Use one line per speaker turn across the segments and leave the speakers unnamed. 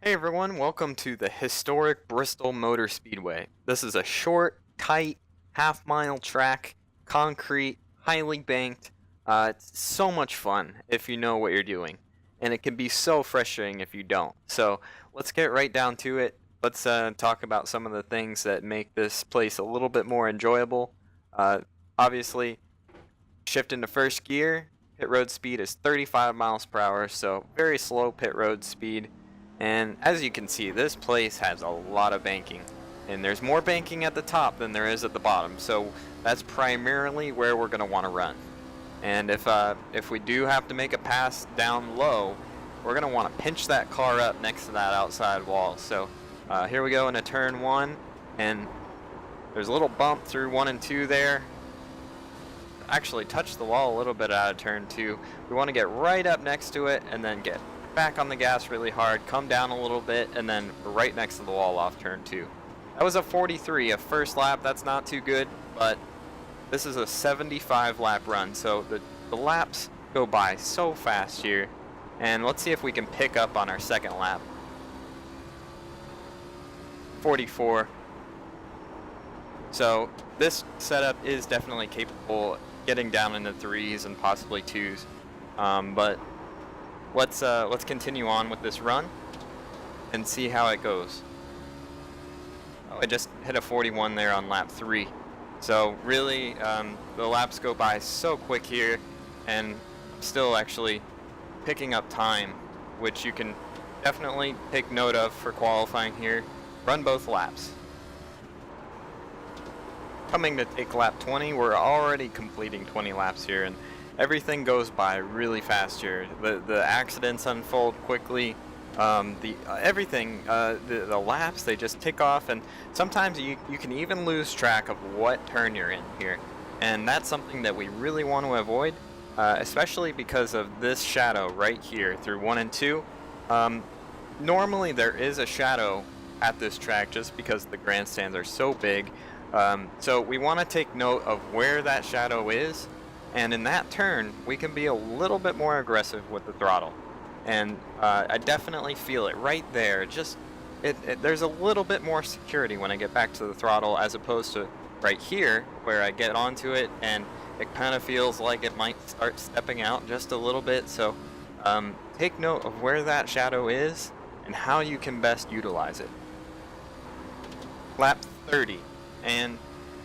Hey everyone, welcome to the historic Bristol Motor Speedway. This is a short, tight, half-mile track, concrete, highly banked. It's so much fun if you know what you're doing, and it can be so frustrating if you don't. So let's get right down to it. Let's talk about some of the things that make this place a little bit more enjoyable. Uh, Obviously, shift into first gear. Pit road speed is 35 miles per hour, so very slow pit road speed. And as you can see, this place has a lot of banking. And there's more banking at the top than there is at the bottom, so that's primarily where we're going to want to run. And if we do have to make a pass down low, we're going to want to pinch that car up next to that outside wall. So here we go into turn 1, and there's a little bump through 1 and 2 there. Actually touch the wall a little bit out of turn 2. We want to get right up next to it and then get back on the gas really hard, come down a little bit, and then right next to the wall off turn 2. That was a 43, a first lap. That's not too good, but this is a 75 lap run, so the laps go by so fast here. And let's see if we can pick up on our second lap. 44. So this setup is definitely capable of getting down into 3s and possibly 2s, but let's continue on with this run and see how it goes. Oh, I just hit a 41 there on lap 3. So really, the laps go by so quick here, and still actually picking up time, which you can definitely take note of for qualifying here. Run both laps. Coming to take lap 20, we're already completing 20 laps here, and everything goes by really fast here. The accidents unfold quickly. Everything, the laps, they just tick off, and sometimes you can even lose track of what turn you're in here. And that's something that we really want to avoid, especially because of this shadow right here through 1 and 2. Normally there is a shadow at this track just because the grandstands are so big. So we want to take note of where that shadow is, and in that turn we can be a little bit more aggressive with the throttle. And I definitely feel it right there. There's a little bit more security when I get back to the throttle, as opposed to right here where I get onto it and it kind of feels like it might start stepping out just a little bit. So take note of where that shadow is and how you can best utilize it. Lap 30. And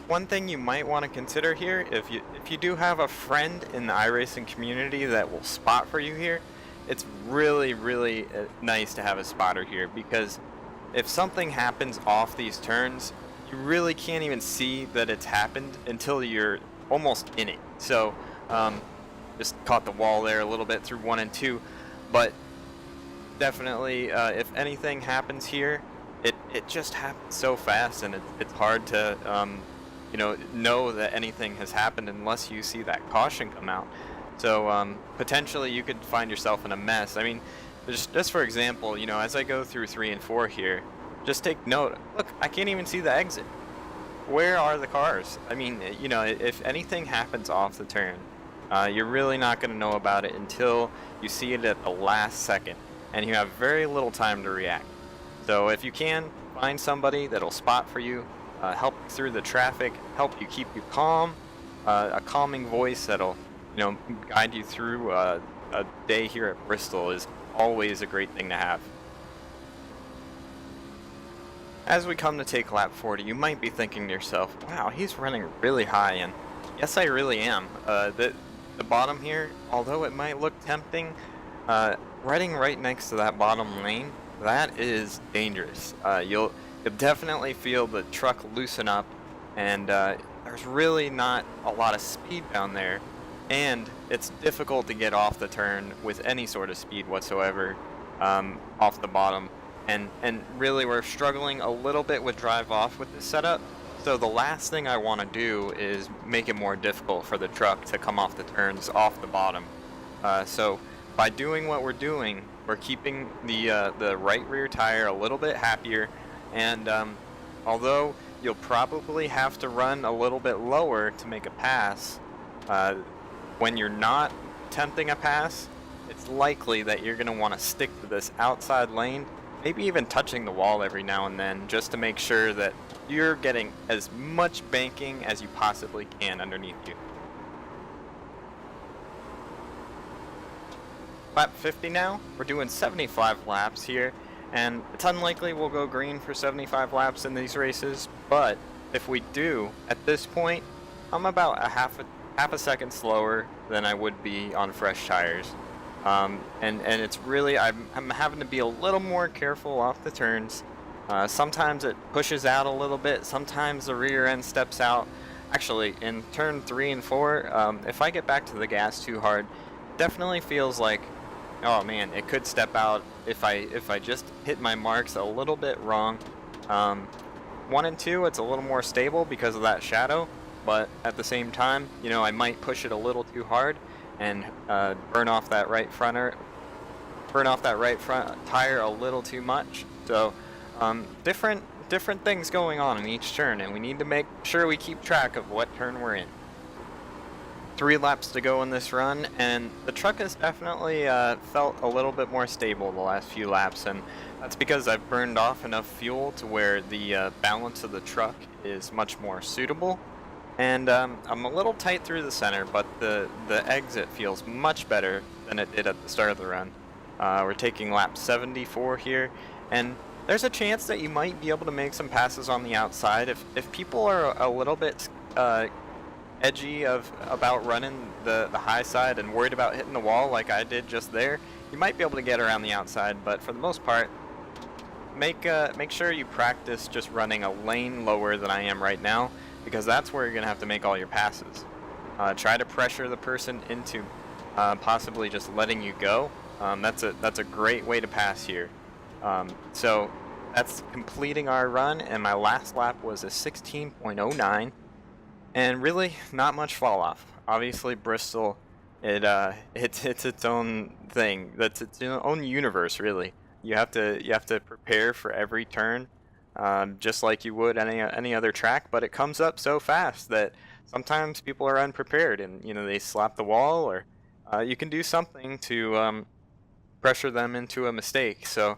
one thing you might want to consider here, if you do have a friend in the iRacing community that will spot for you here, it's really nice to have a spotter here, because if something happens off these turns, you really can't even see that it's happened until you're almost in it. So just caught the wall there a little bit through 1 and 2, but definitely if anything happens here, it just happens so fast, and it's hard to know that anything has happened unless you see that caution come out. So potentially you could find yourself in a mess. I mean, just for example, as I go through 3 and 4 here, just take note. Look, I can't even see the exit. Where are the cars? I mean, if anything happens off the turn, you're really not going to know about it until you see it at the last second, and you have very little time to react. So if you can, find somebody that'll spot for you, help through the traffic, help you keep you calm, a calming voice that'll guide you through a day here at Bristol is always a great thing to have. As we come to take lap 40, you might be thinking to yourself, wow, he's running really high, and yes, I really am. The bottom here, although it might look tempting, riding right next to that bottom lane, that is dangerous. You'll definitely feel the truck loosen up, and there's really not a lot of speed down there, and it's difficult to get off the turn with any sort of speed whatsoever off the bottom. And really we're struggling a little bit with drive off with this setup, so the last thing I want to do is make it more difficult for the truck to come off the turns off the bottom. So by doing what we're doing, we're keeping the right rear tire a little bit happier, and although you'll probably have to run a little bit lower to make a pass, when you're not attempting a pass, it's likely that you're going to want to stick to this outside lane maybe even touching the wall every now and then, just to make sure that you're getting as much banking as you possibly can underneath you. Lap 50 now. We're doing 75 laps here, and it's unlikely we'll go green for 75 laps in these races, but if we do, at this point, I'm about a half a second slower than I would be on fresh tires. And it's really, I'm having to be a little more careful off the turns. Sometimes it pushes out a little bit, sometimes the rear end steps out. Actually, in turn 3 and 4, if I get back to the gas too hard, it definitely feels like, oh man, it could step out if I just hit my marks a little bit wrong. 1 and 2, it's a little more stable because of that shadow, but at the same time, you know, I might push it a little too hard and burn off that right front tire a little too much. So different things going on in each turn, and we need to make sure we keep track of what turn we're in. 3 laps to go in this run, and the truck has definitely felt a little bit more stable the last few laps, and that's because I've burned off enough fuel to where the balance of the truck is much more suitable. And I'm a little tight through the center, but the exit feels much better than it did at the start of the run. We're taking lap 74 here, and there's a chance that you might be able to make some passes on the outside. If people are a little bit edgy about running the high side and worried about hitting the wall like I did just there, you might be able to get around the outside, but for the most part, make sure you practice just running a lane lower than I am right now, because that's where you're going to have to make all your passes. Try to pressure the person into possibly just letting you go. That's a great way to pass here. So that's completing our run, and my last lap was a 16.09, and really not much fall off. Obviously Bristol, it's its own thing. That's its own universe, really. You have to prepare for every turn, just like you would any other track, but it comes up so fast that sometimes people are unprepared, and you know, they slap the wall, or you can do something to pressure them into a mistake. So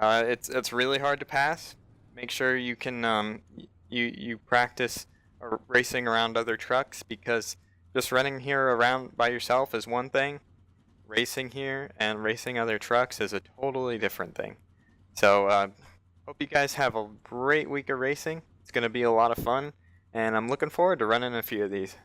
it's really hard to pass. Make sure you can you practice racing around other trucks, because just running here around by yourself is one thing. Racing here and racing other trucks is a totally different thing. So hope you guys have a great week of racing. It's going to be a lot of fun, and I'm looking forward to running a few of these.